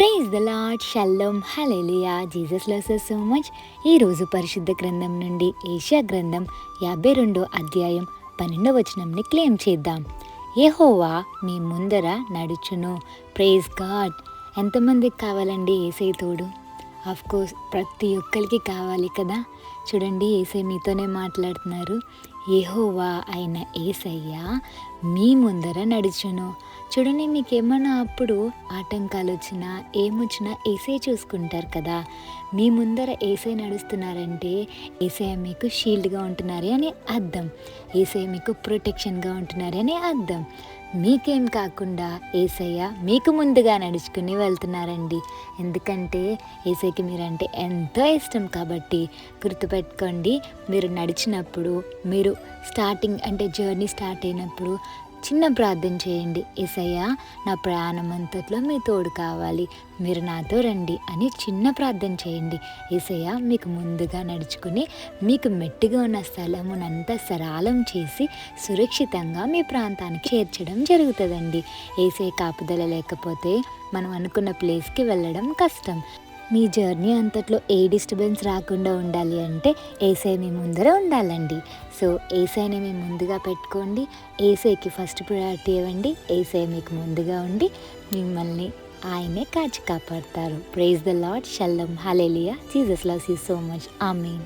Praise the lord, shalom, hallelujah. Jesus loves us so much. ఈరోజు పరిశుద్ధ గ్రంథం నుండి ఏషియా గ్రంథం 52 అధ్యాయం 12వ వచనంని క్లెయిమ్ చేద్దాం. యెహోవా మీ ముందర నడుచును. Praise God. ఎంతమందికి కావాలండి యేసయ్య తోడు? ఆఫ్ కోర్స్ ప్రతి ఒక్కరికి కావాలి కదా. చూడండి, యేసయ్య మీతోనే మాట్లాడుతున్నారు. యెహోవా అయిన యేసయ్య మీ ముందర నడుచును. చూడండి, మీకేమన్నా అప్పుడు ఆటంకాలు వచ్చినా ఏమొచ్చినా యేసయ్య చూసుకుంటారు కదా. మీ ముందర యేసయ్య నడుస్తున్నారంటే యేసయ్య మీకు షీల్డ్గా ఉంటున్నారు అని అర్థం. యేసయ్య మీకు ప్రొటెక్షన్గా ఉంటున్నారు అని అర్థం. మీకేం కాకుండా యేసయ్య మీకు ముందుగా నడుచుకుని వెళ్తున్నారండి. ఎందుకంటే యేసయ్యకి మీరంటే ఎంతో ఇష్టం కాబట్టి. గుర్తుపెట్టుకోండి, మీరు నడిచినప్పుడు, మీరు స్టార్టింగ్ అంటే జర్నీ స్టార్ట్ అయినప్పుడు చిన్న ప్రార్థన చేయండి. యేసయ్య, నా ప్రయాణం అంతట్లో మీ తోడు కావాలి, మీరు నాతో రండి అని చిన్న ప్రార్థన చేయండి. యేసయ్య మీకు ముందుగా నడుచుకుని మీకు మెట్టుగా ఉన్న స్థలమునంతా సరళం చేసి సురక్షితంగా మీ ప్రాంతానికి చేర్చడం జరుగుతుందండి. యేసయ్య కాపుదల లేకపోతే మనం అనుకున్న ప్లేస్కి వెళ్ళడం కష్టం. మీ జర్నీ అంతట్లో ఏ డిస్టర్బెన్స్ రాకుండా ఉండాలి అంటే యేసయ్య మీ ముందర ఉండాలండి. సో యేసయ్యని మీ ముందుగా పెట్టుకోండి. యేసయ్యకి ఫస్ట్ ప్రయారిటీ ఇవ్వండి. యేసయ్య మీకు ముందుగా ఉండి మిమ్మల్ని ఆయనే కాచి కాపాడతారు. Praise the lord, shalom, hallelujah. Jesus loves you so much. Amen.